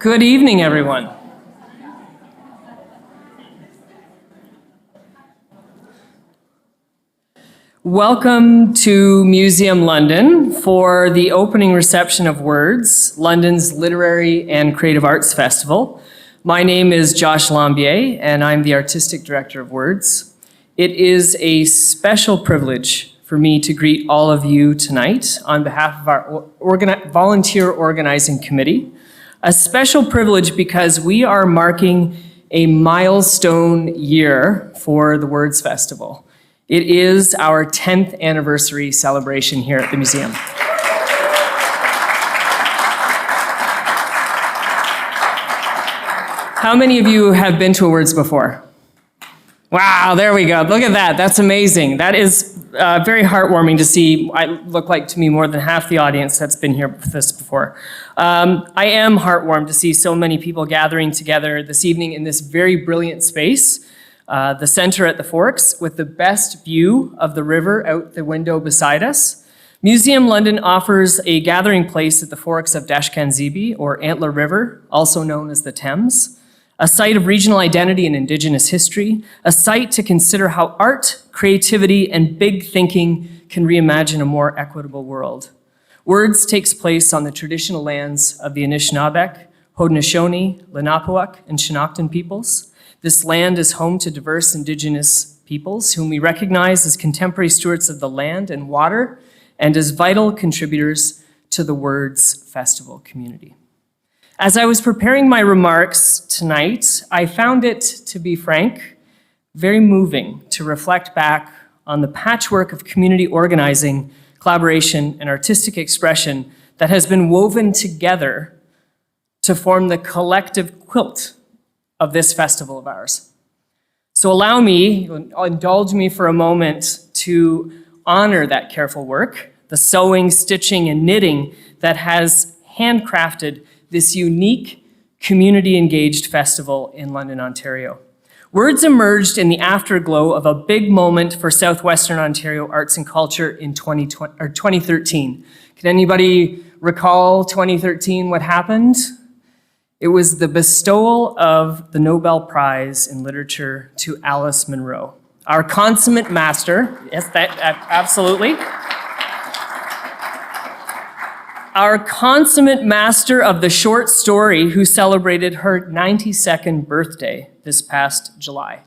Good evening, everyone. Welcome to Museum London for the opening reception of Words, London's Literary and Creative Arts Festival. My name is Josh Lambier, and I'm the Artistic Director of Words. It is a special privilege for me to greet all of you tonight on behalf of our volunteer organizing committee. A special privilege because we are marking a milestone year for the Words Festival. It is our 10th anniversary celebration here at the museum. How many of you have been to a Words before? Wow, there we go. Look at that. That's amazing. That is very heartwarming to see. I look like to me more than half the audience that's been here with us before. I am heartwarmed to see so many people gathering together this evening in this very brilliant space, the center at the Forks, with the best view of the river out the window beside us. Museum London offers a gathering place at the Forks of Dashkanzibi, or Antler River, also known as the Thames, a site of regional identity and Indigenous history, a site to consider how art, creativity, and big thinking can reimagine a more equitable world. Words takes place on the traditional lands of the Anishinaabeg, Haudenosaunee, Lenape, and Chinookan peoples. This land is home to diverse Indigenous peoples whom we recognize as contemporary stewards of the land and water and as vital contributors to the Words Festival community. As I was preparing my remarks tonight, I found it, to be frank, very moving to reflect back on the patchwork of community organizing, collaboration, and artistic expression that has been woven together to form the collective quilt of this festival of ours. So allow me, indulge me for a moment to honor that careful work, the sewing, stitching, and knitting that has handcrafted this unique, community-engaged festival in London, Ontario. Words emerged in the afterglow of a big moment for Southwestern Ontario arts and culture in 2013. Can anybody recall 2013, what happened? It was the bestowal of the Nobel Prize in Literature to Alice Munro, our consummate master. Yes, absolutely. Our consummate master of the short story who celebrated her 92nd birthday this past July.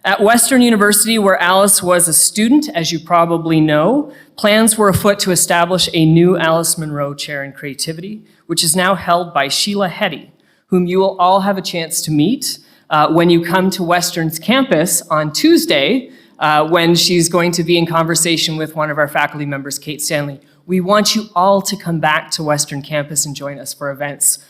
At Western University, where Alice was a student, as you probably know, plans were afoot to establish a new Alice Munro Chair in Creativity, which is now held by Sheila Hetty, whom you will all have a chance to meet when you come to Western's campus on Tuesday, when she's going to be in conversation with one of our faculty members, Kate Stanley. We want you all to come back to Western Campus and join us for events.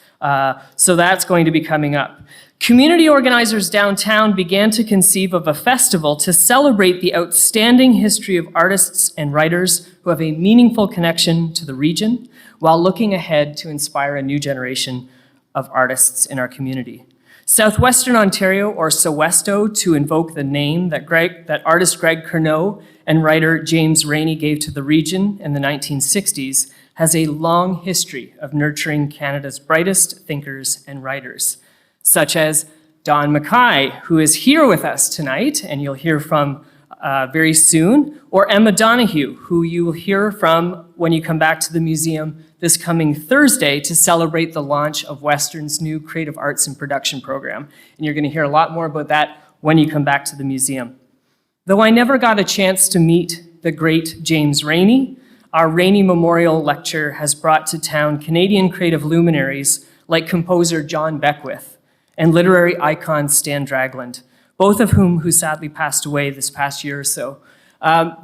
So that's going to be coming up. Community organizers downtown began to conceive of a festival to celebrate the outstanding history of artists and writers who have a meaningful connection to the region, while looking ahead to inspire a new generation of artists in our community. Southwestern Ontario, or SOWESTO, to invoke the name that artist Greg Curneau and writer James Rainey gave to the region in the 1960s, has a long history of nurturing Canada's brightest thinkers and writers, such as Don Mackay, who is here with us tonight, and you'll hear from very soon, or Emma Donoghue, who you will hear from when you come back to the museum this coming Thursday to celebrate the launch of Western's new Creative Arts and Production program. And you're going to hear a lot more about that when you come back to the museum. Though I never got a chance to meet the great James Rainey, our Rainey Memorial Lecture has brought to town Canadian creative luminaries like composer John Beckwith and literary icon Stan Dragland, both of who sadly passed away this past year or so.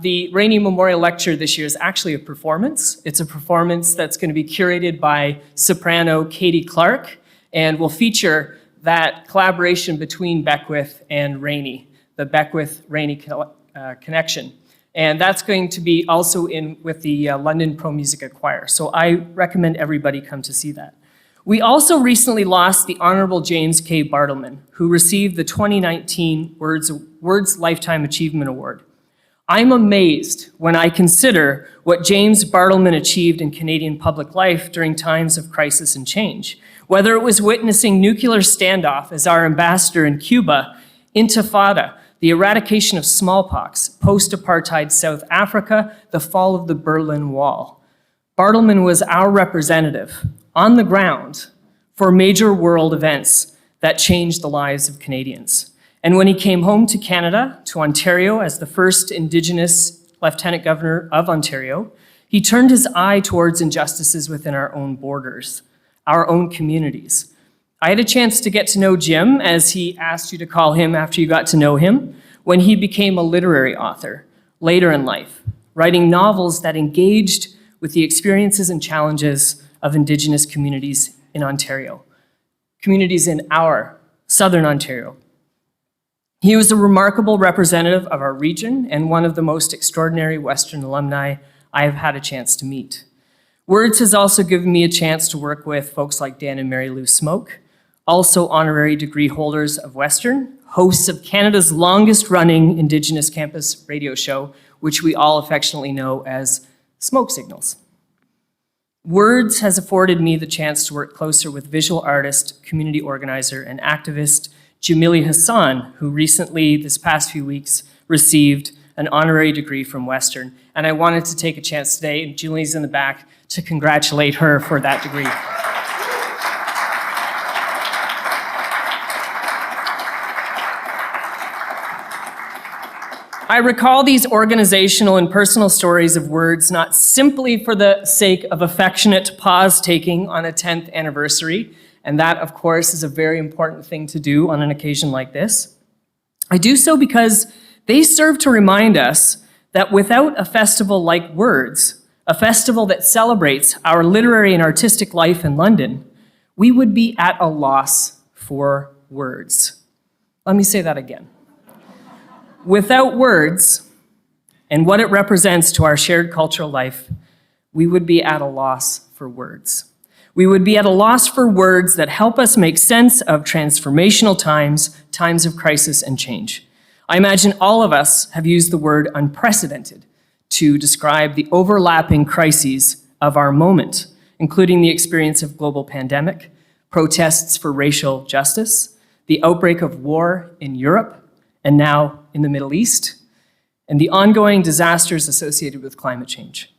The Rainey Memorial Lecture this year is actually a performance. It's a performance that's going to be curated by soprano Katie Clark and will feature that collaboration between Beckwith and Rainey, the Beckwith-Rainey connection. And that's going to be also in with the London Pro Musica Choir. So I recommend everybody come to see that. We also recently lost the Honorable James K. Bartleman, who received the 2019 Words Lifetime Achievement Award. I'm amazed when I consider what James Bartleman achieved in Canadian public life during times of crisis and change. Whether it was witnessing nuclear standoff as our ambassador in Cuba, Intifada, the eradication of smallpox, post-apartheid South Africa, the fall of the Berlin Wall. Bartleman was our representative on the ground for major world events that changed the lives of Canadians. And when he came home to Canada, to Ontario, as the first Indigenous Lieutenant Governor of Ontario, he turned his eye towards injustices within our own borders, our own communities. I had a chance to get to know Jim, as he asked you to call him after you got to know him, when he became a literary author later in life, writing novels that engaged with the experiences and challenges of Indigenous communities in Ontario, communities in our Southern Ontario. He was a remarkable representative of our region and one of the most extraordinary Western alumni I have had a chance to meet. Words has also given me a chance to work with folks like Dan and Mary Lou Smoke, also honorary degree holders of Western, hosts of Canada's longest running Indigenous campus radio show, which we all affectionately know as Smoke Signals. Words has afforded me the chance to work closer with visual artist, community organizer, and activist Jamili Hassan, who recently, this past few weeks, received an honorary degree from Western. And I wanted to take a chance today, and Julie's in the back, to congratulate her for that degree. I recall these organizational and personal stories of Words not simply for the sake of affectionate pause-taking on a 10th anniversary, and that, of course, is a very important thing to do on an occasion like this. I do so because they serve to remind us that without a festival like Words, a festival that celebrates our literary and artistic life in London, we would be at a loss for words. Let me say that again. Without Words and what it represents to our shared cultural life, we would be at a loss for words. We would be at a loss for words that help us make sense of transformational times, times of crisis and change. I imagine all of us have used the word unprecedented to describe the overlapping crises of our moment, including the experience of global pandemic, protests for racial justice, the outbreak of war in Europe, and now in the Middle East, and the ongoing disasters associated with climate change.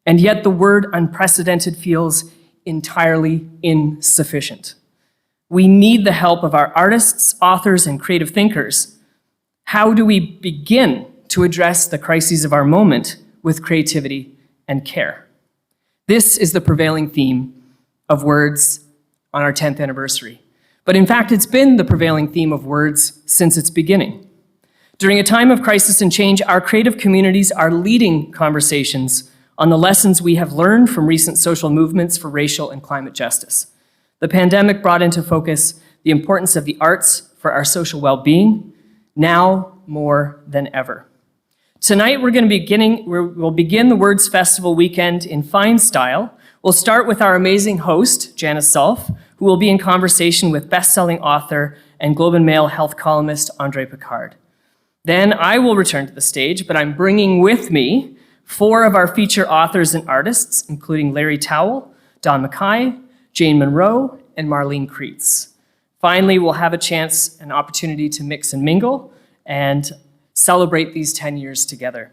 And yet the word unprecedented feels entirely insufficient. We need the help of our artists, authors, and creative thinkers. How do we begin to address the crises of our moment with creativity and care? This is the prevailing theme of Words on our 10th anniversary. But in fact, it's been the prevailing theme of Words since its beginning. During a time of crisis and change, our creative communities are leading conversations on the lessons we have learned from recent social movements for racial and climate justice. The pandemic brought into focus the importance of the arts for our social well-being, now more than ever. Tonight, we'll begin the Words Festival weekend in fine style. We'll start with our amazing host, Janice Zolf, who will be in conversation with best-selling author and Globe and Mail health columnist André Picard. Then I will return to the stage, but I'm bringing with me 4 of our feature authors and artists, including Larry Towell, Don Mackay, Jane Monroe, and Marlene Kreitz. Finally, we'll have a chance, an opportunity to mix and mingle and celebrate these 10 years together.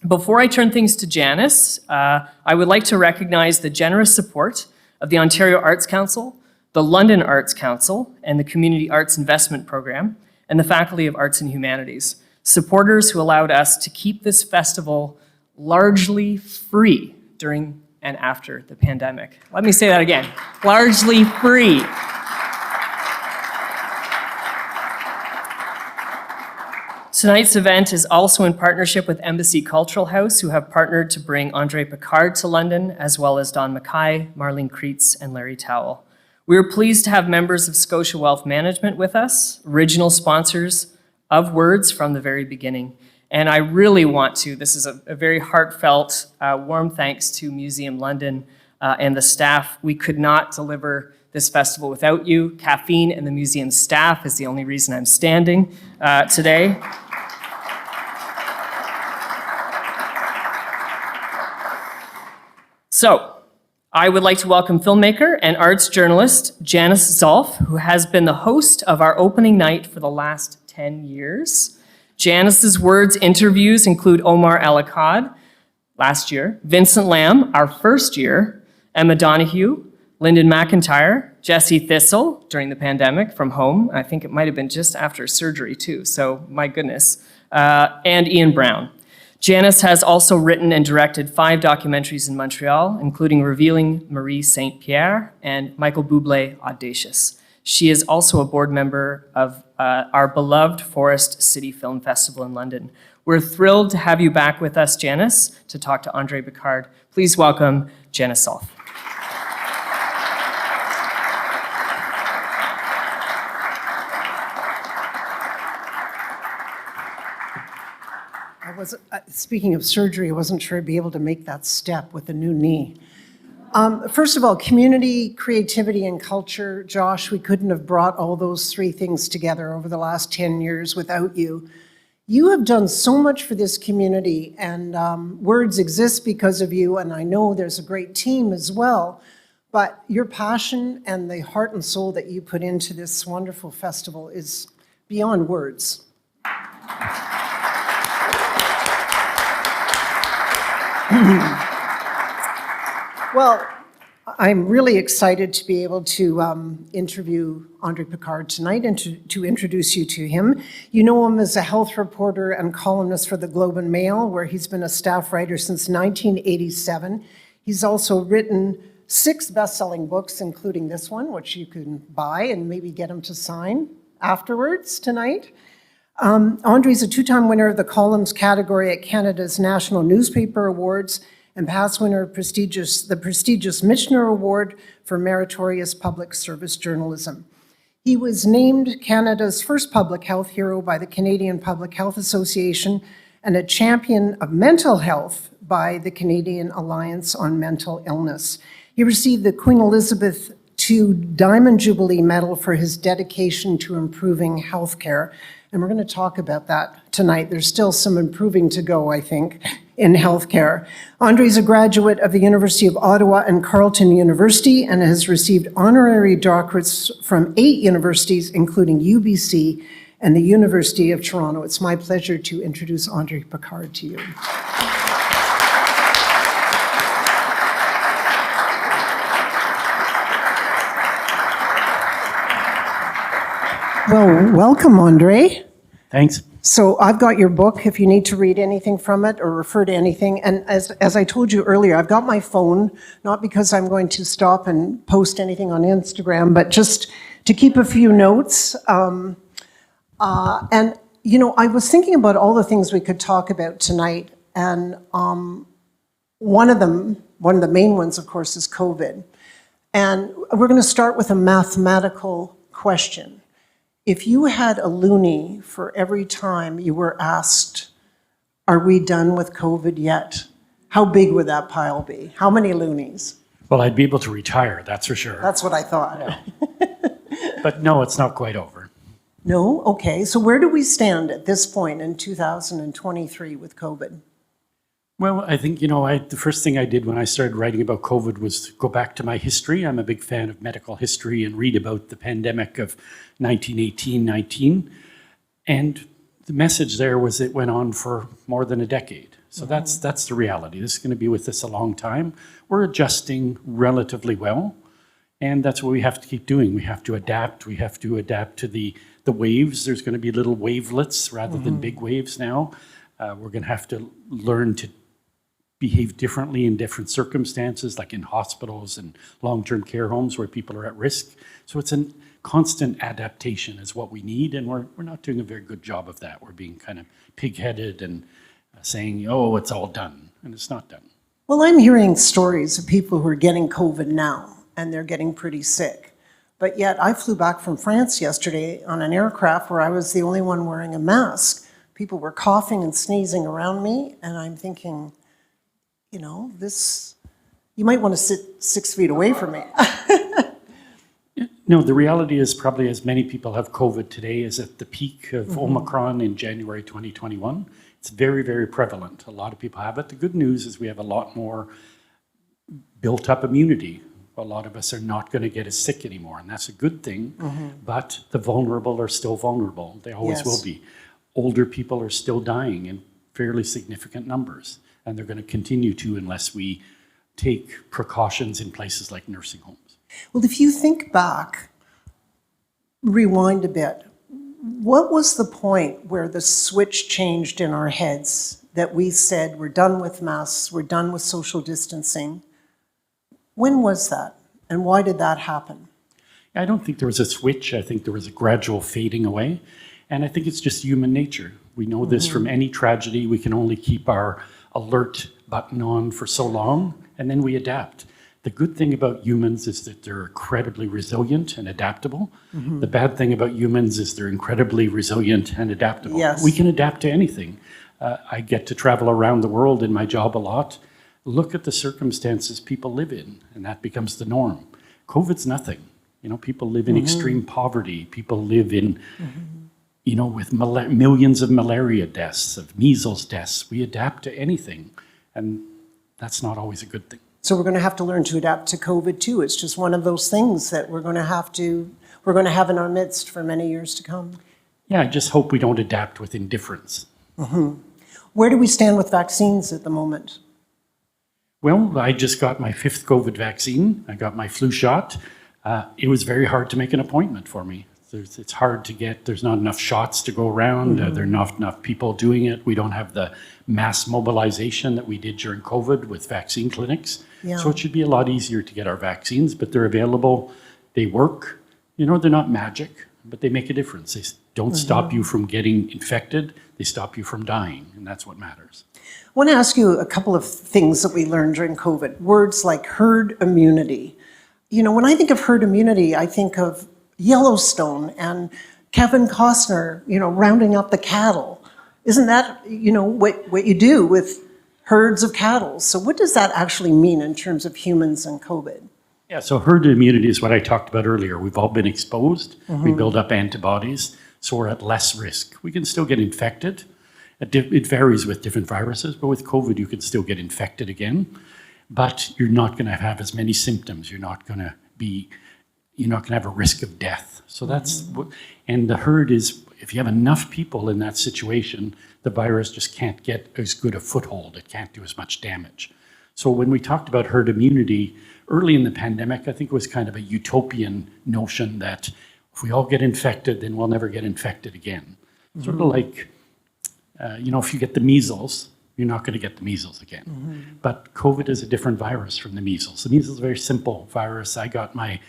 Before I turn things to Janice, I would like to recognize the generous support of the Ontario Arts Council, the London Arts Council, and the Community Arts Investment Program, and the Faculty of Arts and Humanities, supporters who allowed us to keep this festival largely free during and after the pandemic. Let me say that again, largely free. Tonight's event is also in partnership with Embassy Cultural House, who have partnered to bring André Picard to London, as well as Don Mackay, Marlene Kreitz, and Larry Towell. We are pleased to have members of Scotia Wealth Management with us, original sponsors of Words from the very beginning. And I really want to, this is a very heartfelt, warm thanks to Museum London and the staff. We could not deliver this festival without you. Caffeine and the museum staff is the only reason I'm standing today. So, I would like to welcome filmmaker and arts journalist Janice Zolf, who has been the host of our opening night for the last 10 years. Janice's Words interviews include Omar El-Akkad last year, Vincent Lam our first year, Emma Donahue, Lyndon McIntyre, Jesse Thistle during the pandemic from home. I think it might have been just after surgery too, so my goodness, and Ian Brown. Janice has also written and directed 5 documentaries in Montreal, including Revealing Marie St. Pierre and Michael Bublé Audacious. She is also a board member of our beloved Forest City Film Festival in London. We're thrilled to have you back with us, Janice, to talk to André Picard. Please welcome Janice Zolf. Speaking of surgery, I wasn't sure I'd be able to make that step with a new knee. First of all, community, creativity, and culture. Josh, we couldn't have brought all those 3 things together over the last 10 years without you. You have done so much for this community, and Words exist because of you, and I know there's a great team as well, but your passion and the heart and soul that you put into this wonderful festival is beyond words. Well, I'm really excited to be able to interview André Picard tonight and to introduce you to him. You know him as a health reporter and columnist for the Globe and Mail, where he's been a staff writer since 1987. He's also written 6 best-selling books, including this one, which you can buy and maybe get him to sign afterwards tonight. Andre's a 2-time winner of the columns category at Canada's National Newspaper Awards and past winner of the prestigious Michener Award for Meritorious Public Service Journalism. He was named Canada's first public health hero by the Canadian Public Health Association and a champion of mental health by the Canadian Alliance on Mental Illness. He received the Queen Elizabeth II Diamond Jubilee Medal for his dedication to improving healthcare. And we're going to talk about that tonight. There's still some improving to go, I think, in healthcare. Andre's a graduate of the University of Ottawa and Carleton University and has received honorary doctorates from 8 universities, including UBC and the University of Toronto. It's my pleasure to introduce André Picard to you. Well, welcome, André. Thanks. So I've got your book if you need to read anything from it or refer to anything. And as I told you earlier, I've got my phone, not because I'm going to stop and post anything on Instagram, but just to keep a few notes. And, you know, I was thinking about all the things we could talk about tonight. And one of the main ones, of course, is COVID. And we're going to start with a mathematical question. If you had a loonie for every time you were asked, are we done with COVID yet? How big would that pile be? How many loonies? Well, I'd be able to retire, that's for sure. That's what I thought. Yeah. But no, it's not quite over. No? Okay. So where do we stand at this point in 2023 with COVID? Well, I think, you know, the first thing I did when I started writing about COVID was go back to my history. I'm a big fan of medical history and read about the pandemic of 1918-19. And the message there was it went on for more than a decade. So that's the reality. This is going to be with us a long time. We're adjusting relatively well. And that's what we have to keep doing. We have to adapt. We have to adapt to the waves. There's going to be little wavelets rather than big waves now. We're going to have to learn to behave differently in different circumstances, like in hospitals and long-term care homes where people are at risk. So it's a constant adaptation is what we need, and we're not doing a very good job of that. We're being kind of pig-headed and saying, oh, it's all done, and it's not done. Well, I'm hearing stories of people who are getting COVID now, and they're getting pretty sick. But yet, I flew back from France yesterday on an aircraft where I was the only one wearing a mask. People were coughing and sneezing around me, and I'm thinking, you know, you might want to sit 6 feet away from me. No, the reality is probably as many people have COVID today as at the peak of Omicron in January 2021. It's very, very prevalent. A lot of people have it. The good news is we have a lot more built up immunity. A lot of us are not going to get as sick anymore, and that's a good thing. But the vulnerable are still vulnerable. They always Yes. will be. Older people are still dying in fairly significant numbers, and they're going to continue to unless we take precautions in places like nursing homes. Well, if you think back, rewind a bit, what was the point where the switch changed in our heads that we said, we're done with masks, we're done with social distancing? When was that, and why did that happen? I don't think there was a switch. I think there was a gradual fading away, and I think it's just human nature. We know this from any tragedy. We can only keep our alert button on for so long, and then we adapt. The good thing about humans is that they're incredibly resilient and adaptable. The bad thing about humans is they're incredibly resilient and adaptable. Yes. We can adapt to anything. I get to travel around the world in my job a lot. Look at the circumstances people live in, and that becomes the norm. COVID's nothing. You know, people live in extreme poverty. People live in, you know, with millions of malaria deaths, of measles deaths. We adapt to anything, and that's not always a good thing. So we're going to have to learn to adapt to COVID too. It's just one of those things that we're going to have in our midst for many years to come. Yeah, I just hope we don't adapt with indifference. Where do we stand with vaccines at the moment? Well, I just got my 5th COVID vaccine. I got my flu shot. It was very hard to make an appointment for me. It's hard to get. There's not enough shots to go around. There are not enough people doing it. We don't have the mass mobilization that we did during COVID with vaccine clinics. Yeah. So it should be a lot easier to get our vaccines, but they're available. They work. You know, they're not magic, but they make a difference. They don't stop you from getting infected. They stop you from dying, and that's what matters. I want to ask you a couple of things that we learned during COVID. Words like herd immunity. You know, when I think of herd immunity, I think of Yellowstone and Kevin Costner, you know, rounding up the cattle. Isn't that, you know, what you do with herds of cattle? So what does that actually mean in terms of humans and COVID? Yeah, so herd immunity is what I talked about earlier. We've all been exposed. We build up antibodies, so we're at less risk. We can still get infected. It varies with different viruses, but with COVID, you can still get infected again, but you're not going to have as many symptoms. You're not going to have a risk of death. So that's and the herd is, if you have enough people in that situation, the virus just can't get as good a foothold. It can't do as much damage. So when we talked about herd immunity early in the pandemic, I think it was kind of a utopian notion that if we all get infected, then we'll never get infected again. Sort of like, you know, if you get the measles, you're not going to get the measles again. But COVID is a different virus from the measles. The measles is a very simple virus. I got my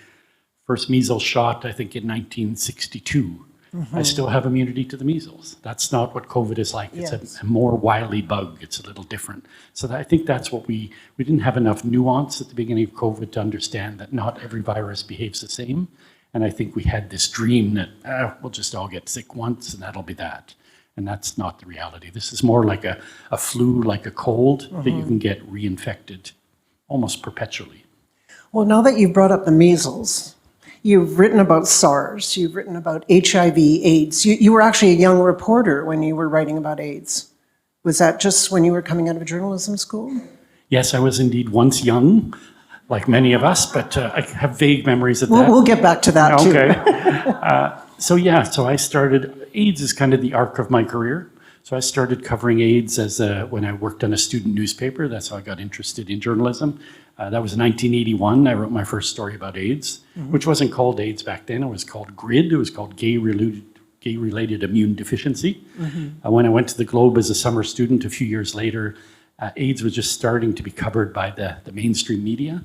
first measles shot, I think, in 1962. I still have immunity to the measles. That's not what COVID is like. It's a more wily bug. It's a little different. So I think that's what we didn't have enough nuance at the beginning of COVID to understand that not every virus behaves the same. And I think we had this dream that we'll just all get sick once and that'll be that. And that's not the reality. This is more like a flu, like a cold, that you can get reinfected almost perpetually. Well, now that you've brought up the measles, you've written about SARS, you've written about HIV, AIDS. You were actually a young reporter when you were writing about AIDS. Was that just when you were coming out of journalism school? Yes, I was indeed once young, like many of us, but I have vague memories of that. We'll get back to that too. Okay. So I started, AIDS is kind of the arc of my career. So I started covering AIDS when I worked on a student newspaper. That's how I got interested in journalism. That was in 1981. I wrote my first story about AIDS, which wasn't called AIDS back then. It was called GRID. It was called Gay-Related Immune Deficiency. When I went to the Globe as a summer student a few years later, AIDS was just starting to be covered by the mainstream media.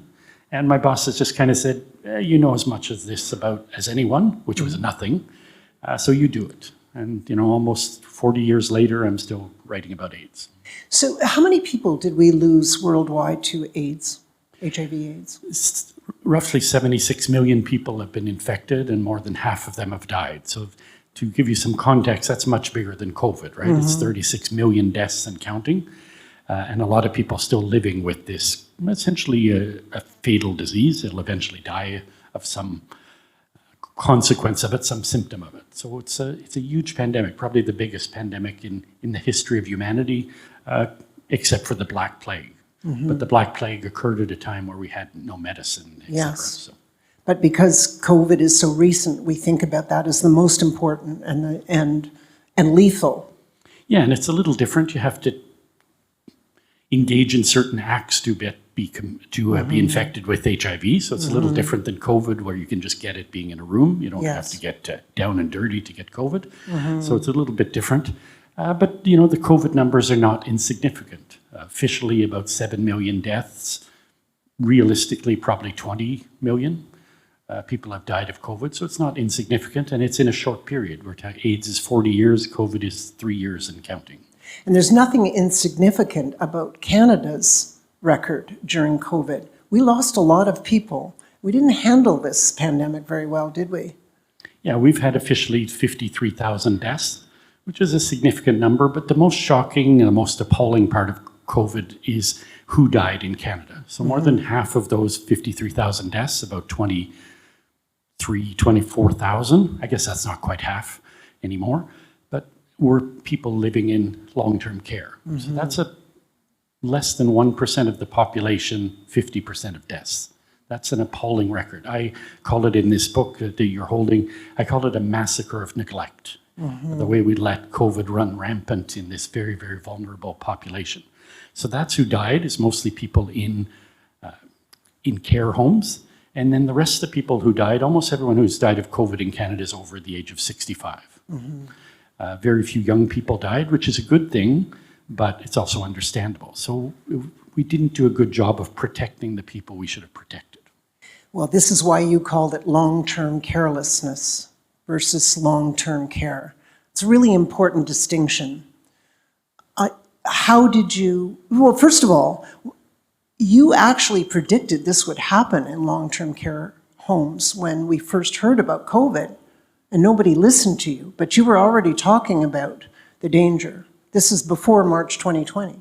And my bosses just kind of said, you know as much as this about as anyone, which was nothing, so you do it. And, you know, almost 40 years later, I'm still writing about AIDS. So how many people did we lose worldwide to AIDS, HIV/AIDS? Roughly 76 million people have been infected and more than half of them have died. So to give you some context, that's much bigger than COVID, right? It's 36 million deaths and counting. And a lot of people still living with this, essentially a fatal disease. It'll eventually die of some consequence of it, some symptom of it. So it's a huge pandemic, probably the biggest pandemic in the history of humanity, except for the Black Plague. But the Black Plague occurred at a time where we had no medicine, etc. Yes. So, But because COVID is so recent, we think about that as the most important and lethal. yeah, and it's a little different. You have to engage in certain acts to be infected with HIV. So it's a little different than COVID, where you can just get it being in a room. You don't have Yes. to get down and dirty to get COVID. So it's a little bit different. But you know, the COVID numbers are not insignificant. Officially, about 7 million deaths. Realistically, probably 20 million people have died of COVID. So it's not insignificant, and it's in a short period. AIDS is 40 years, COVID is 3 years and counting. And there's nothing insignificant about Canada's record during COVID. We lost a lot of people. We didn't handle this pandemic very well, did we? Yeah, we've had officially 53,000 deaths, which is a significant number, but the most shocking and the most appalling part of COVID is who died in Canada. So more than half of those 53,000 deaths, about 24,000, I guess that's not quite half anymore, but were people living in long-term care. So that's less than 1% of the population, 50% of deaths. That's an appalling record. I call it in this book that you're holding, I call it a massacre of neglect. The way we let COVID run rampant in this very, very vulnerable population. So that's who died, is mostly people in care homes. And then the rest of the people who died, almost everyone who's died of COVID in Canada is over the age of 65. Very few young people died, which is a good thing, but it's also understandable. So we didn't do a good job of protecting the people we should have protected. Well, this is why you called it long-term carelessness versus long-term care. It's a really important distinction. How did you, well, first of all, you actually predicted this would happen in long-term care homes when we first heard about COVID, and nobody listened to you, but you were already talking about the danger. This is before March 2020.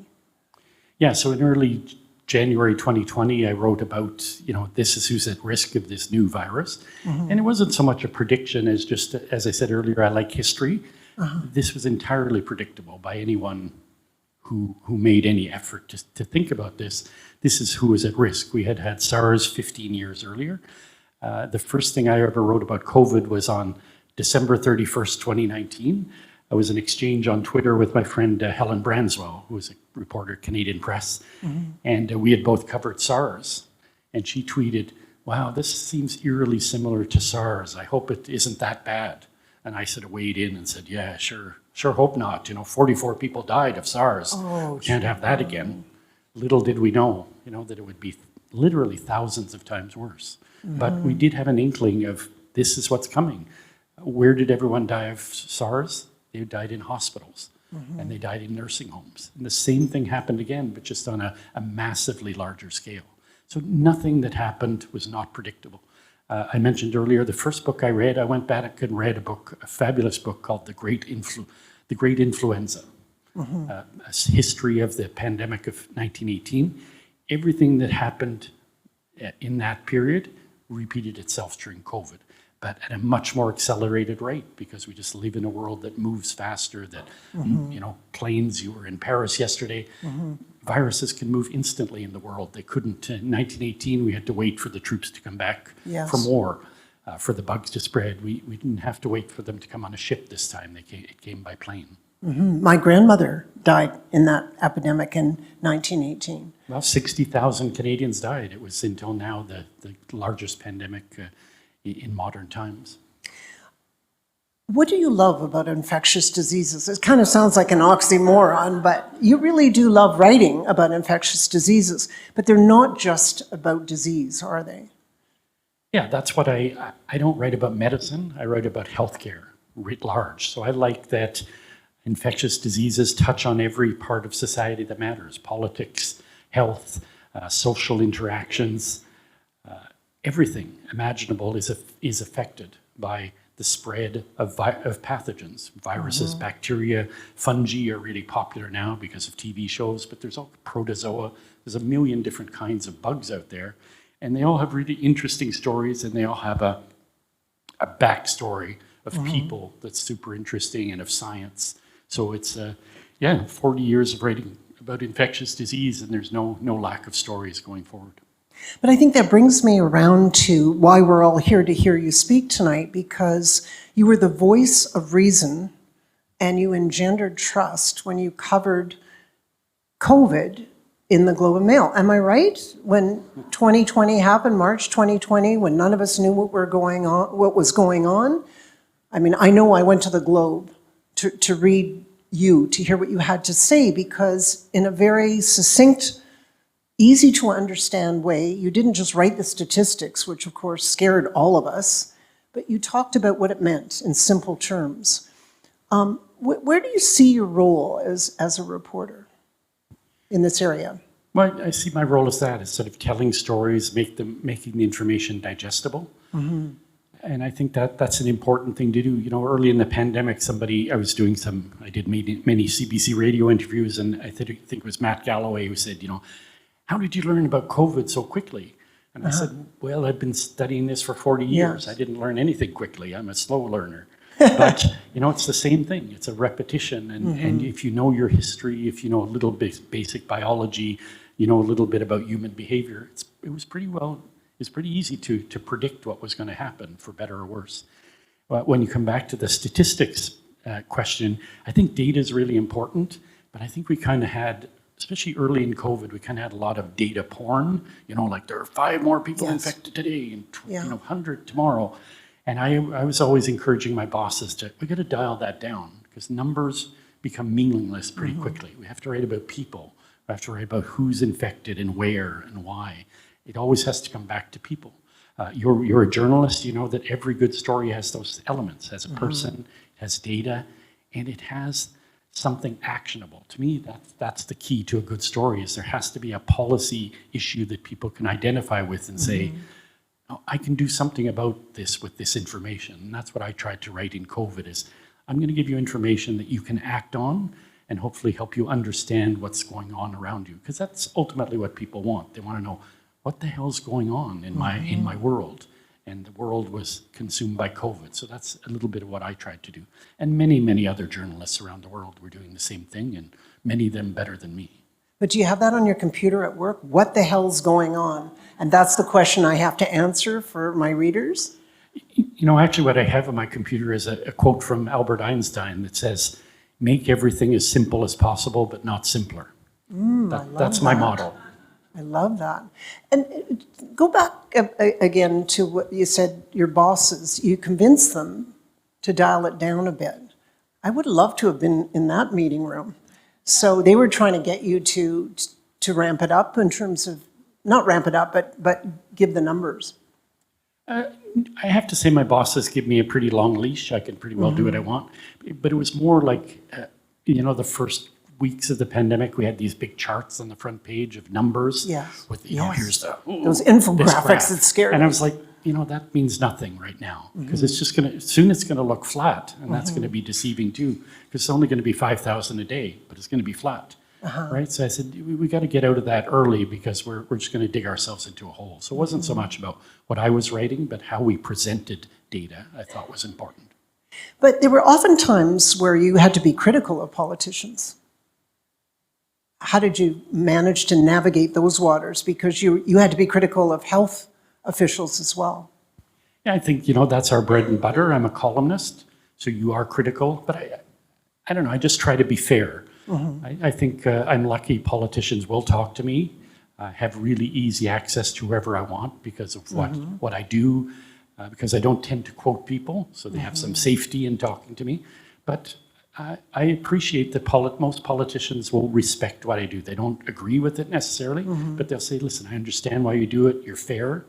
Yeah, so in early January 2020, I wrote about, you know, this is who's at risk of this new virus. And it wasn't so much a prediction as just, as I said earlier, I like history. This was entirely predictable by anyone who made any effort to think about this. This is who was at risk. We had had SARS 15 years earlier. The first thing I ever wrote about COVID was on December 31st, 2019. I was in exchange on Twitter with my friend Helen Branswell, who was a reporter at Canadian Press, and we had both covered SARS. And she tweeted, "Wow, this seems eerily similar to SARS. I hope it isn't that bad." And I sort of weighed in and said, "Yeah, sure hope not. You know, 44 people died of SARS. We can't have that again." Little did we know, you know, that it would be literally thousands of times worse. But we did have an inkling of this is what's coming. Where did everyone die of SARS? They died in hospitals, and they died in nursing homes. And the same thing happened again, but just on a massively larger scale. So nothing that happened was not predictable. I mentioned earlier, the first book I read, I went back and read a fabulous book called The Great Influenza, a history of the pandemic of 1918. Everything that happened in that period repeated itself during COVID, but at a much more accelerated rate, because we just live in a world that moves faster, that, you know, planes, you were in Paris yesterday, viruses can move instantly in the world. They couldn't, in 1918, we had to wait for the troops to come back from war, for the bugs to spread. We didn't have to wait for them to come on a ship this time. It came by plane. My grandmother died in that epidemic in 1918. Well, 60,000 Canadians died. It was until now the largest pandemic in modern times. What do you love about infectious diseases? It kind of sounds like an oxymoron, but you really do love writing about infectious diseases. But they're not just about disease, are they? Yeah, that's what I don't write about medicine. I write about healthcare writ large. So I like that infectious diseases touch on every part of society that matters: politics, health, social interactions. Everything imaginable is affected by the spread of pathogens. Viruses, bacteria, fungi are really popular now because of TV shows, but there's all protozoa. There's a million different kinds of bugs out there, and they all have really interesting stories, and they all have a backstory of people that's super interesting, and of science. So it's 40 years of writing about infectious disease, and there's no lack of stories going forward. But I think that brings me around to why we're all here to hear you speak tonight, because you were the voice of reason and you engendered trust when you covered COVID in the Globe and Mail. Am I right? When 2020 happened, March 2020, when none of us knew what was going on. I mean, I know I went to the Globe to read you, to hear what you had to say, because in a very succinct, easy to understand way, you didn't just write the statistics, which of course scared all of us, but you talked about what it meant in simple terms. Where do you see your role as a reporter in this area? Well, I see my role as that, as sort of telling stories, making the information digestible. Mm-hmm. And I think that's an important thing to do. You know, early in the pandemic, I did many CBC radio interviews, and I think it was Matt Galloway who said, you know, how did you learn about COVID so quickly? And I said, well, I've been studying this for 40 years. Yes. I didn't learn anything quickly. I'm a slow learner. But, you know, it's the same thing. It's a repetition. And if you know your history, if you know a little bit basic biology, you know a little bit about human behavior, it was pretty easy to predict what was going to happen, for better or worse. But when you come back to the statistics question, I think data is really important, but I think we kind of had, especially early in COVID, we kind of had a lot of data porn, you know, like there are 5 more people infected today and 100 tomorrow. And I was always encouraging my bosses we got to dial that down, because numbers become meaningless pretty quickly. We have to write about people. We have to write about who's infected and where and why. It always has to come back to people. You're a journalist, you know that every good story has those elements, has a person, has data, and it has something actionable. To me, that's the key to a good story, is there has to be a policy issue that people can identify with and say, oh, I can do something about this with this information. And that's what I tried to write in COVID, is I'm going to give you information that you can act on and hopefully help you understand what's going on around you. Because that's ultimately what people want. They want to know, what the hell's going on in my world? And the world was consumed by COVID. So that's a little bit of what I tried to do. And many, many other journalists around the world were doing the same thing, and many of them better than me. But do you have that on your computer at work? What the hell's going on? And that's the question I have to answer for my readers? You know, actually what I have on my computer is a quote from Albert Einstein that says, make everything as simple as possible, but not simpler. That's my motto. I love that. And go back again to what you said, your bosses, you convinced them to dial it down a bit. I would love to have been in that meeting room. So they were trying to get you to ramp it up in terms of, not ramp it up, but give the numbers. I have to say my bosses give me a pretty long leash. I can pretty well do what I want. But it was more like, you know, the first weeks of the pandemic, we had these big charts on the front page of numbers. Yes. With, you know, here's those infographics that scared me. And I was like, you know, that means nothing right now, because it's just going to, soon it's going to look flat, and that's going to be deceiving too, because it's only going to be 5,000 a day, but it's going to be flat. Right? So I said, we got to get out of that early, because we're just going to dig ourselves into a hole. So it wasn't so much about what I was writing, but how we presented data I thought was important. But there were often times where you had to be critical of politicians. How did you manage to navigate those waters? Because you had to be critical of health officials as well. Yeah, I think, you know, that's our bread and butter. I'm a columnist, so you are critical, but I don't know, I just try to be fair. I think I'm lucky politicians will talk to me. I have really easy access to whoever I want because of what I do, because I don't tend to quote people, so they have some safety in talking to me. But I appreciate that most politicians will respect what I do. They don't agree with it necessarily, but they'll say, listen, I understand why you do it, you're fair.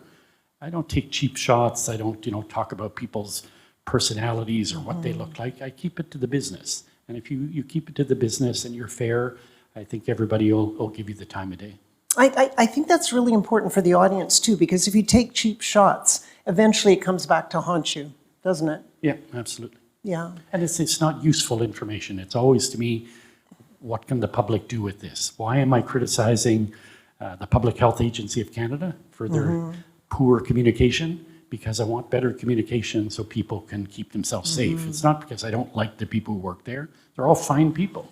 I don't take cheap shots, I don't, you know, talk about people's personalities or what they look like. I keep it to the business. And if you keep it to the business and you're fair, I think everybody will give you the time of day. I think that's really important for the audience too, because if you take cheap shots, eventually it comes back to haunt you, doesn't it? Yeah, absolutely. Yeah. And it's not useful information. It's always, to me, what can the public do with this? Why am I criticizing the Public Health Agency of Canada for their poor communication? Because I want better communication so people can keep themselves safe. It's not because I don't like the people who work there. They're all fine people.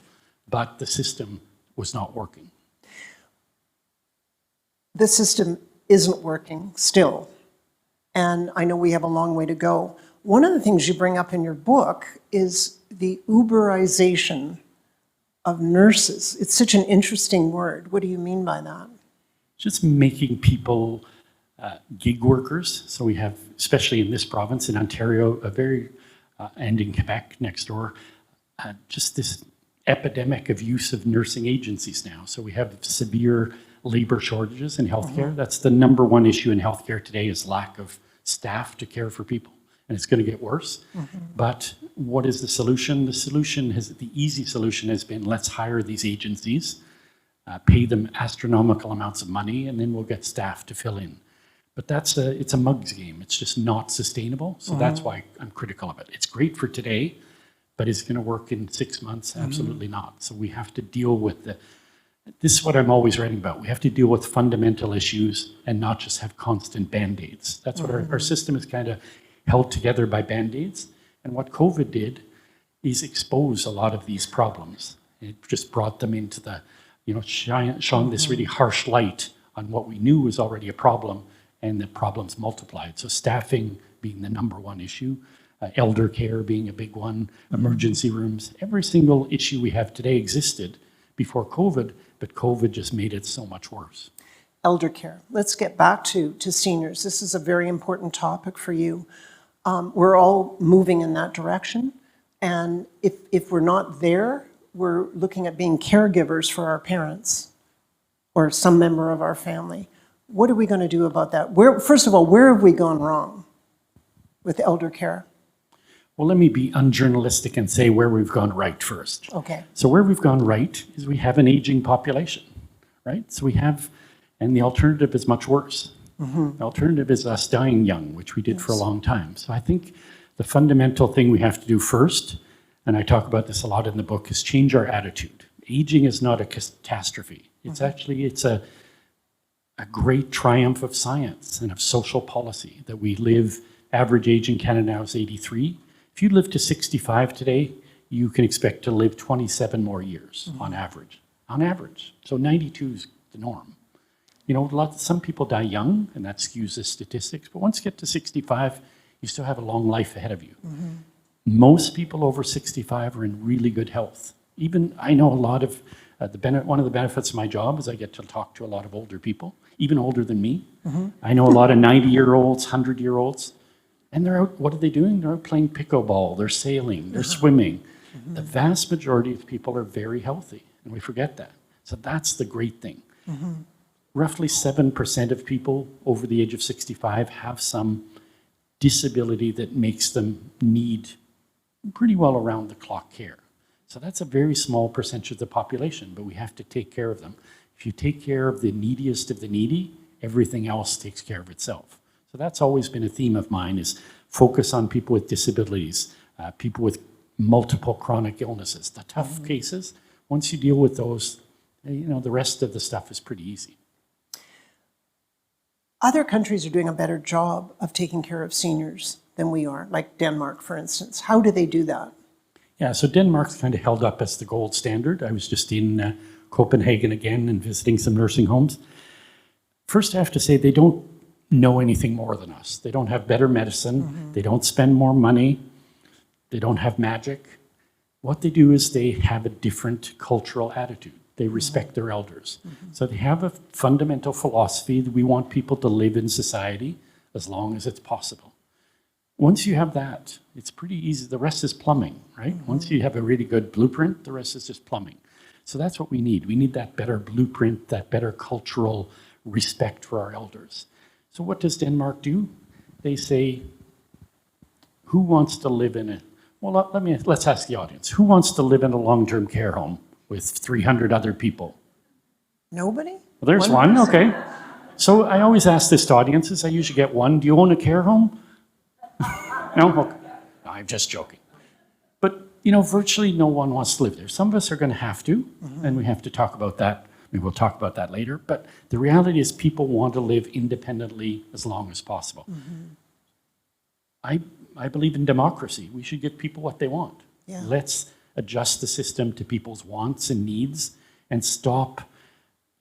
But the system was not working. The system isn't working still, and I know we have a long way to go. One of the things you bring up in your book is the Uberization of nurses. It's such an interesting word. What do you mean by that? Just making people gig workers. So we have, especially in this province, in Ontario, and in Quebec next door, just this epidemic of use of nursing agencies now. So we have severe labor shortages in healthcare. That's the number one issue in healthcare today, is lack of staff to care for people. And it's going to get worse. But what is the solution? The easy solution has been, let's hire these agencies, pay them astronomical amounts of money, and then we'll get staff to fill in. But it's a mug's game. It's just not sustainable. So that's why I'm critical of it. It's great for today, but is it going to work in 6 months? Absolutely not. So we have to deal with this is what I'm always writing about. We have to deal with fundamental issues and not just have constant Band-Aids. That's what our system is kind of held together by Band-Aids. And what COVID did is expose a lot of these problems. It just brought them into the, shone this really harsh light on what we knew was already a problem, and the problems multiplied. So staffing being the number one issue, elder care being a big one, emergency rooms. Every single issue we have today existed before COVID, but COVID just made it so much worse. Elder care. Let's get back to seniors. This is a very important topic for you. We're all moving in that direction. And if we're not there, we're looking at being caregivers for our parents or some member of our family. What are we going to do about that? First of all, where have we gone wrong with elder care? Well, let me be unjournalistic and say where we've gone right first. Okay. So where we've gone right is we have an aging population, right? So we have, and the alternative is much worse. The alternative is us dying young, which we did for a long time. So I think the fundamental thing we have to do first, and I talk about this a lot in the book, is change our attitude. Aging is not a catastrophe. It's actually, it's a great triumph of science and of social policy that we live. Average age in Canada now is 83. If you live to 65 today, you can expect to live 27 more years on average. On average. So 92 is the norm. Some people die young, and that skews the statistics, but once you get to 65, you still have a long life ahead of you. Most people over 65 are in really good health. Even, I know a lot of, one of the benefits of my job is I get to talk to a lot of older people, even older than me. I know a lot of 90-year-olds, 100-year-olds, and they're out, what are they doing? They're out playing pickleball, they're sailing, they're swimming. The vast majority of people are very healthy, and we forget that. So that's the great thing. Roughly 7% of people over the age of 65 have some disability that makes them need pretty well around-the-clock care. So that's a very small percentage of the population, but we have to take care of them. If you take care of the neediest of the needy, everything else takes care of itself. So that's always been a theme of mine, is focus on people with disabilities, people with multiple chronic illnesses. The tough cases, once you deal with those, the rest of the stuff is pretty easy. Other countries are doing a better job of taking care of seniors than we are, like Denmark, for instance. How do they do that? Yeah, so Denmark's kind of held up as the gold standard. I was just in Copenhagen again and visiting some nursing homes. First, I have to say they don't know anything more than us. They don't have better medicine. They don't spend more money. They don't have magic. What they do is they have a different cultural attitude. They respect their elders. So they have a fundamental philosophy that we want people to live in society as long as it's possible. Once you have that, it's pretty easy. The rest is plumbing, right? Once you have a really good blueprint, the rest is just plumbing. So that's what we need. We need that better blueprint, that better cultural respect for our elders. So what does Denmark do? They say, who wants to live in it? Well, let's ask the audience. Who wants to live in a long-term care home with 300 other people? Nobody? Well, there's one, okay. So I always ask this to audiences. I usually get one. Do you own a care home? No? Okay. No, I'm just joking. But, virtually no one wants to live there. Some of us are going to have to, and we have to talk about that. Maybe we'll talk about that later. But the reality is people want to live independently as long as possible. I believe in democracy. We should give people what they want. Yeah. Let's adjust the system to people's wants and needs and stop,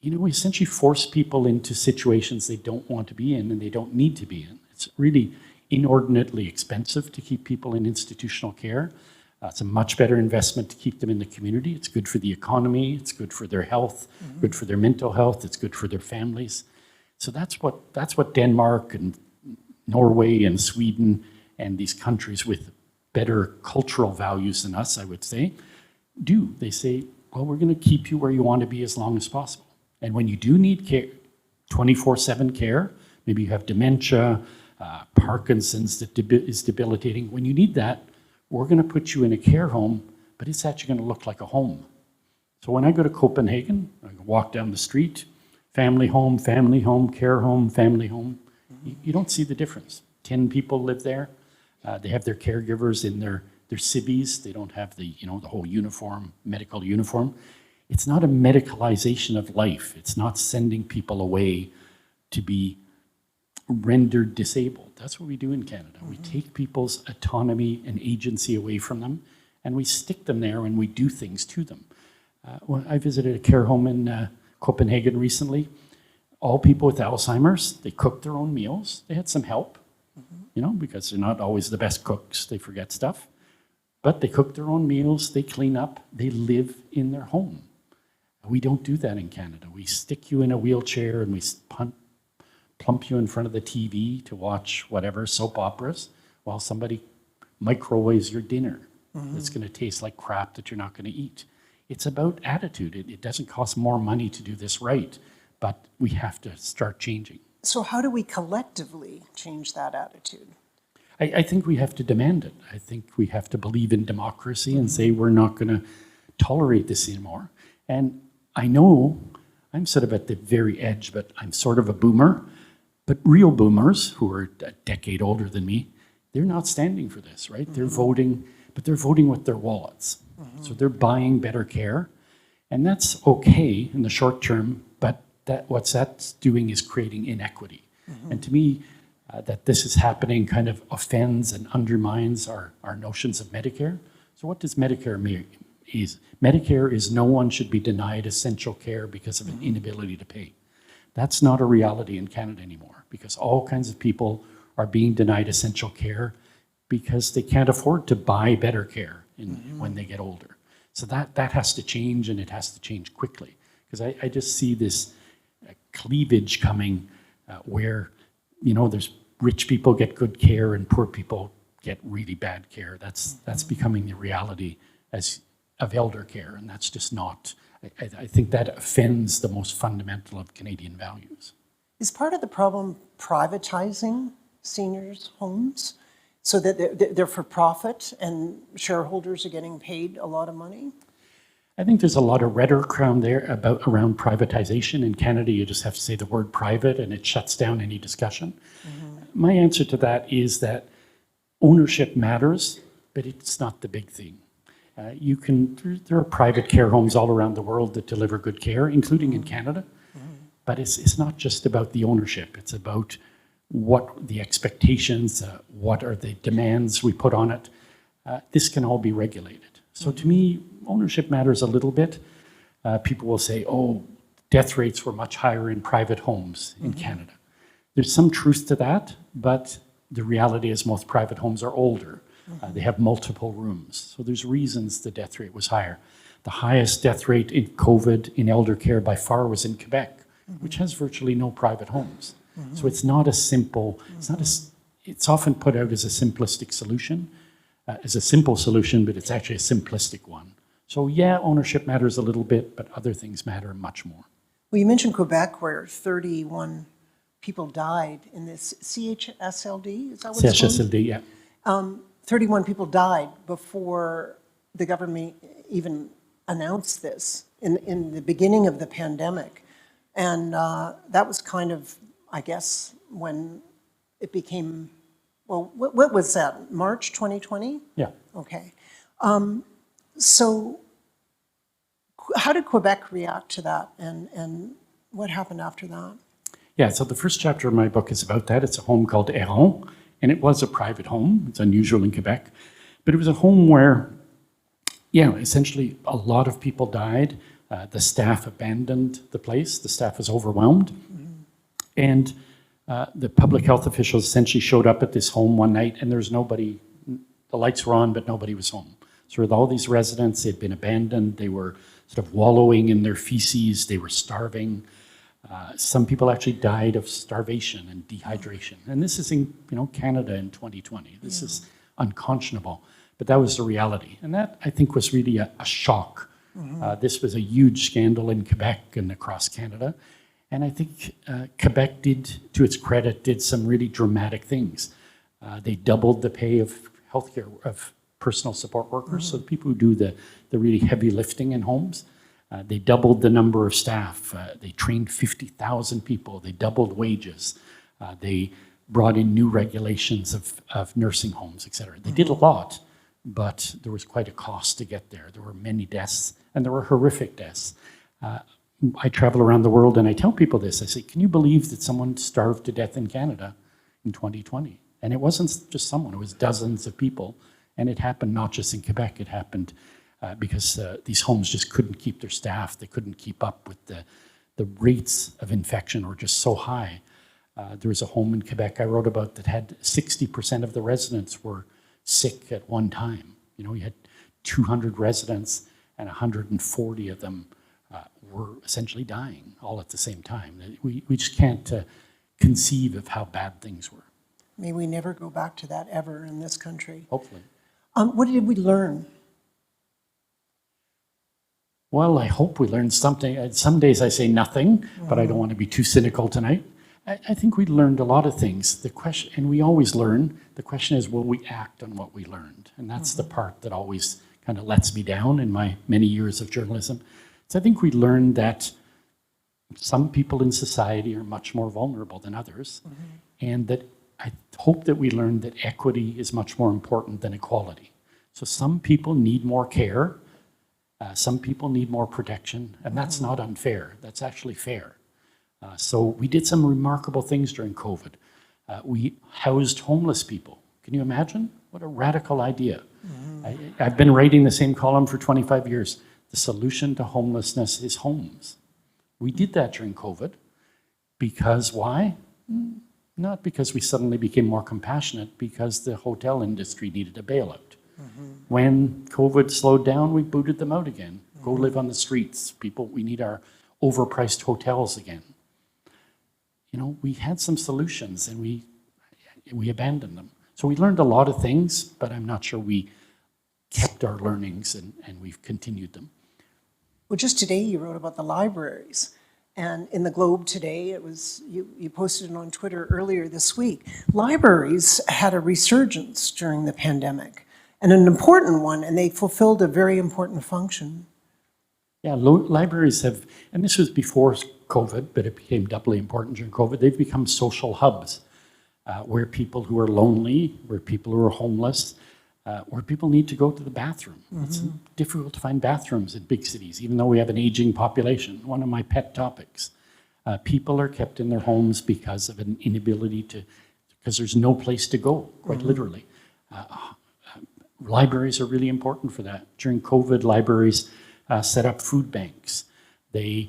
we essentially force people into situations they don't want to be in and they don't need to be in. It's really inordinately expensive to keep people in institutional care. It's a much better investment to keep them in the community. It's good for the economy, it's good for their health, good for their mental health, it's good for their families. So that's what Denmark and Norway and Sweden and these countries with better cultural values than us, I would say, do. They say, well, we're going to keep you where you want to be as long as possible. And when you do need care, 24/7 care, maybe you have dementia, Parkinson's that is debilitating. When you need that, we're going to put you in a care home, but it's actually going to look like a home. So when I go to Copenhagen, I walk down the street, family home, care home, family home. You don't see the difference. 10 people live there. They have their caregivers in their civvies. They don't have the whole uniform, medical uniform. It's not a medicalization of life. It's not sending people away to be rendered disabled. That's what we do in Canada. We take people's autonomy and agency away from them, and we stick them there and we do things to them. I visited a care home in Copenhagen recently. All people with Alzheimer's, they cooked their own meals. They had some help, because they're not always the best cooks. They forget stuff. But they cook their own meals, they clean up, they live in their home. We don't do that in Canada. We stick you in a wheelchair and we plump you in front of the TV to watch whatever, soap operas, while somebody microwaves your dinner. That's going to taste like crap that you're not going to eat. It's about attitude. It doesn't cost more money to do this right, but we have to start changing. So how do we collectively change that attitude? I think we have to demand it. I think we have to believe in democracy and say we're not going to tolerate this anymore. And I know I'm sort of at the very edge, but I'm sort of a boomer. But real boomers, who are a decade older than me, they're not standing for this, right? They're voting, but they're voting with their wallets. So they're buying better care. And that's okay in the short term, but what that's doing is creating inequity. And to me, that this is happening kind of offends and undermines our notions of Medicare. So what does Medicare mean? Medicare is no one should be denied essential care because of an inability to pay. That's not a reality in Canada anymore, because all kinds of people are being denied essential care because they can't afford to buy better care when they get older. So that has to change, and it has to change quickly, because I just see this cleavage coming where there's rich people get good care and poor people get really bad care. That's becoming the reality of elder care, and that's just not. I think that offends the most fundamental of Canadian values. Is part of the problem privatizing seniors' homes so that they're for profit and shareholders are getting paid a lot of money? I think there's a lot of rhetoric around privatization. In Canada, you just have to say the word private and it shuts down any discussion. My answer to that is that ownership matters, but it's not the big thing. There are private care homes all around the world that deliver good care, including in Canada. But it's not just about the ownership. It's about what the expectations, what are the demands we put on it. This can all be regulated. So to me, ownership matters a little bit. People will say, death rates were much higher in private homes in Canada. There's some truth to that, but the reality is most private homes are older. They have multiple rooms. So there's reasons the death rate was higher. The highest death rate in COVID in elder care by far was in Quebec, which has virtually no private homes. So it's not a simple, it's often put out as a simplistic solution, as a simple solution, but it's actually a simplistic one. So yeah, ownership matters a little bit, but other things matter much more. Well, you mentioned Quebec, where 31 people died in this CHSLD, is that what it's called? CHSLD, yeah. 31 people died before the government even announced this in the beginning of the pandemic. And that was kind of, I guess, when it became, well, what was that, March 2020? Yeah. Okay. So how did Quebec react to that, and what happened after that? Yeah, so the first chapter of my book is about that. It's a home called Héron, and it was a private home. It's unusual in Quebec. But it was a home where, essentially a lot of people died. The staff abandoned the place. The staff was overwhelmed. And the public health officials essentially showed up at this home one night, and there was nobody. The lights were on, but nobody was home. So with all these residents, they'd been abandoned. They were sort of wallowing in their feces. They were starving. Some people actually died of starvation and dehydration. And this is in Canada in 2020. This is unconscionable. But that was the reality. And that, I think, was really a shock. This was a huge scandal in Quebec and across Canada. And I think Quebec to its credit, did some really dramatic things. They doubled the pay of healthcare, of personal support workers, so the people who do the really heavy lifting in homes. They doubled the number of staff. They trained 50,000 people. They doubled wages. They brought in new regulations of nursing homes, et cetera. They did a lot, but there was quite a cost to get there. There were many deaths, and there were horrific deaths. I travel around the world and I tell people this. I say, can you believe that someone starved to death in Canada in 2020? And it wasn't just someone, it was dozens of people. And it happened not just in Quebec, it happened because these homes just couldn't keep their staff. They couldn't keep up with the rates of infection were just so high. There was a home in Quebec I wrote about that had 60% of the residents were sick at one time. You had 200 residents and 140 of them were essentially dying all at the same time. We just can't conceive of how bad things were. May we never go back to that ever in this country. Hopefully. What did we learn? Well, I hope we learned something. Some days I say nothing, but I don't want to be too cynical tonight. I think we learned a lot of things. The question, and we always learn, the question is, will we act on what we learned? And that's the part that always kind of lets me down in my many years of journalism. So I think we learned that some people in society are much more vulnerable than others, and that I hope that we learned that equity is much more important than equality. So some people need more care, some people need more protection, and that's not unfair, that's actually fair. So we did some remarkable things during COVID. We housed homeless people. Can you imagine? What a radical idea. I've been writing the same column for 25 years. The solution to homelessness is homes. We did that during COVID because why? Not because we suddenly became more compassionate, because the hotel industry needed a bailout. When COVID slowed down, we booted them out again. Go live on the streets. People, we need our overpriced hotels again. We had some solutions and we abandoned them. So we learned a lot of things, but I'm not sure we kept our learnings and we've continued them. Well, just today you wrote about the libraries. And in the Globe today, it was you posted it on Twitter earlier this week. Libraries had a resurgence during the pandemic, and an important one, and they fulfilled a very important function. Yeah, libraries have, and this was before COVID, but it became doubly important during COVID. They've become social hubs where people who are lonely, where people who are homeless, where people need to go to the bathroom. It's difficult to find bathrooms in big cities, even though we have an aging population. One of my pet topics. People are kept in their homes because of an inability because there's no place to go, quite literally. Libraries are really important for that. During COVID, libraries set up food banks. They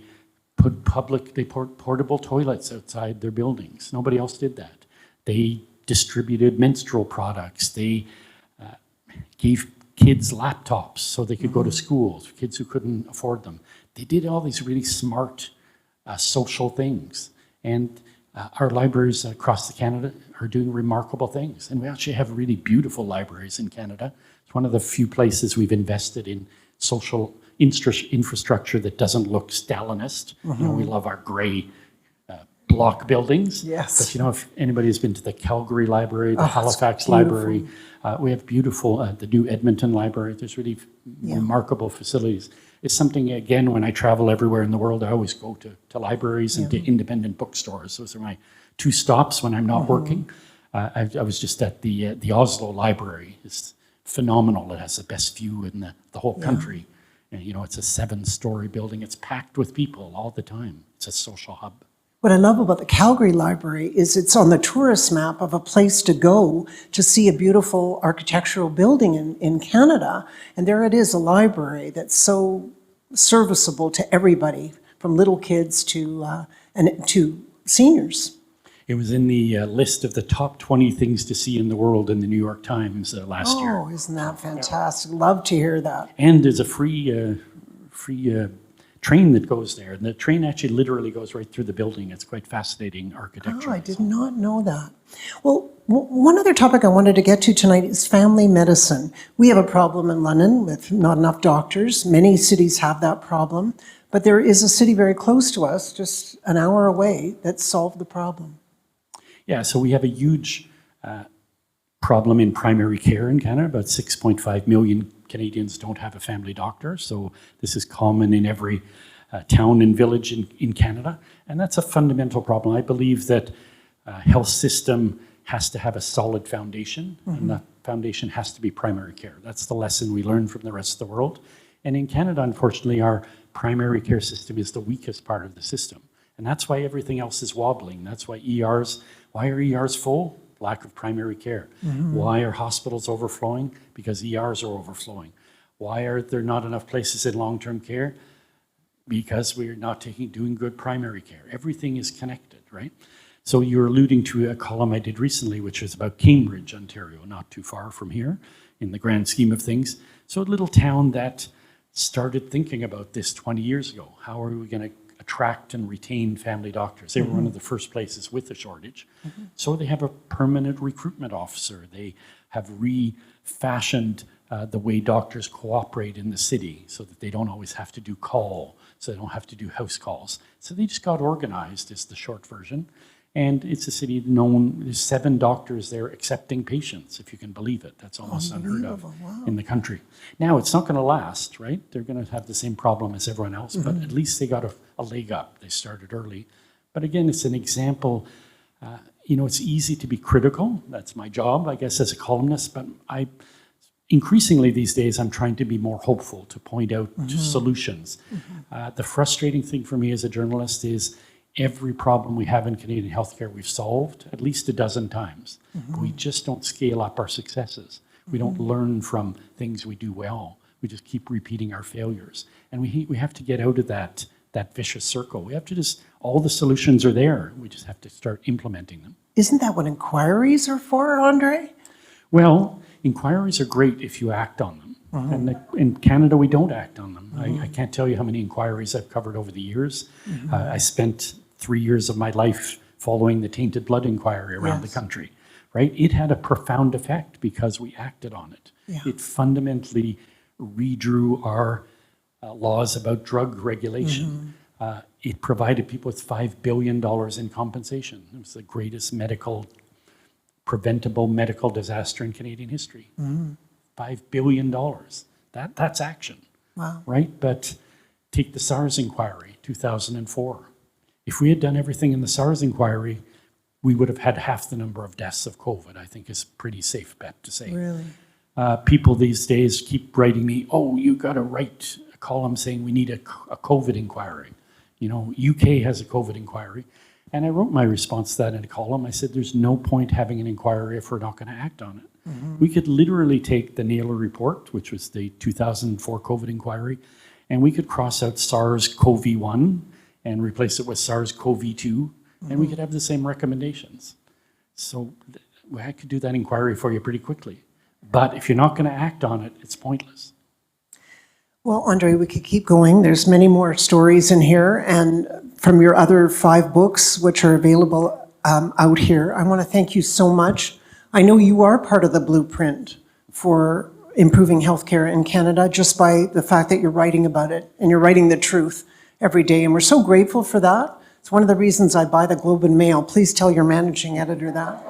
put portable toilets outside their buildings. Nobody else did that. They distributed menstrual products. They gave kids laptops so they could go to school, kids who couldn't afford them. They did all these really smart social things. And our libraries across Canada are doing remarkable things. And we actually have really beautiful libraries in Canada. It's one of the few places we've invested in social infrastructure that doesn't look Stalinist. We love our gray block buildings. Yes. But if anybody has been to the Calgary Library, the Halifax Library, we have beautiful, the new Edmonton Library. There's really remarkable facilities. It's something, again, when I travel everywhere in the world, I always go to libraries and to independent bookstores. Those are my two stops when I'm not working. I was just at the Oslo Library. It's phenomenal. It has the best view in the whole country. And, it's a 7-story building. It's packed with people all the time. It's a social hub. What I love about the Calgary Library is it's on the tourist map of a place to go to see a beautiful architectural building in Canada. And there it is, a library that's so serviceable to everybody, from little kids to seniors. It was in the list of the top 20 things to see in the world in the New York Times last year. Oh, isn't that fantastic? Love to hear that. And there's a free train that goes there. And the train actually literally goes right through the building. It's quite fascinating architecture. Oh, I did not know that. Well, one other topic I wanted to get to tonight is family medicine. We have a problem in London with not enough doctors. Many cities have that problem. But there is a city very close to us, just an hour away, that solved the problem. Yeah, so we have a huge problem in primary care in Canada. About 6.5 million Canadians don't have a family doctor. So this is common in every town and village in Canada. And that's a fundamental problem. I believe that health system has to have a solid foundation, and that foundation has to be primary care. That's the lesson we learn from the rest of the world. And in Canada, unfortunately, our primary care system is the weakest part of the system. And that's why everything else is wobbling. That's why why are ERs full? Lack of primary care. Why are hospitals overflowing? Because ERs are overflowing. Why are there not enough places in long-term care? Because we're not doing good primary care. Everything is connected, right? So you're alluding to a column I did recently, which was about Cambridge, Ontario, not too far from here in the grand scheme of things. So a little town that started thinking about this 20 years ago. How are we going to attract and retain family doctors? They were one of the first places with a shortage. So they have a permanent recruitment officer. They have refashioned the way doctors cooperate in the city so that they don't always have to do call, so they don't have to do house calls. So they just got organized is the short version. And it's a city known, there's 7 doctors there accepting patients, if you can believe it. That's almost unheard of in the country. Now, it's not going to last, right? They're going to have the same problem as everyone else, but at least they got a leg up. They started early. But again, it's an example. It's easy to be critical. That's my job, I guess, as a columnist. But increasingly these days, I'm trying to be more hopeful, to point out solutions. The frustrating thing for me as a journalist is every problem we have in Canadian healthcare we've solved at least a dozen times. We just don't scale up our successes. We don't learn from things we do well. We just keep repeating our failures. And we have to get out of that vicious circle. We have to all the solutions are there. We just have to start implementing them. Isn't that what inquiries are for, Andre? Well, inquiries are great if you act on them. And in Canada, we don't act on them. I can't tell you how many inquiries I've covered over the years. I spent 3 years of my life following the tainted blood inquiry around the country, right? It had a profound effect because we acted on it. It fundamentally redrew our laws about drug regulation. It provided people with $5 billion in compensation. It was the greatest preventable medical disaster in Canadian history. $5 billion. That's action, right? But take the SARS inquiry, 2004. If we had done everything in the SARS inquiry, we would have had half the number of deaths of COVID, I think is a pretty safe bet to say. Really? People these days keep writing me, oh, you got to write a column saying we need a COVID inquiry. UK has a COVID inquiry. And I wrote my response to that in a column. I said, there's no point having an inquiry if we're not going to act on it. We could literally take the Naylor report, which was the 2004 COVID inquiry, and we could cross out SARS-CoV-1 and replace it with SARS-CoV-2, and we could have the same recommendations. So I could do that inquiry for you pretty quickly. But if you're not going to act on it, it's pointless. Well, Andre, we could keep going. There's many more stories in here, and from your other 5 books, which are available out here. I want to thank you so much. I know you are part of the blueprint for improving healthcare in Canada just by the fact that you're writing about it and you're writing the truth every day, and we're so grateful for that. It's one of the reasons I buy the Globe and Mail. Please tell your managing editor that.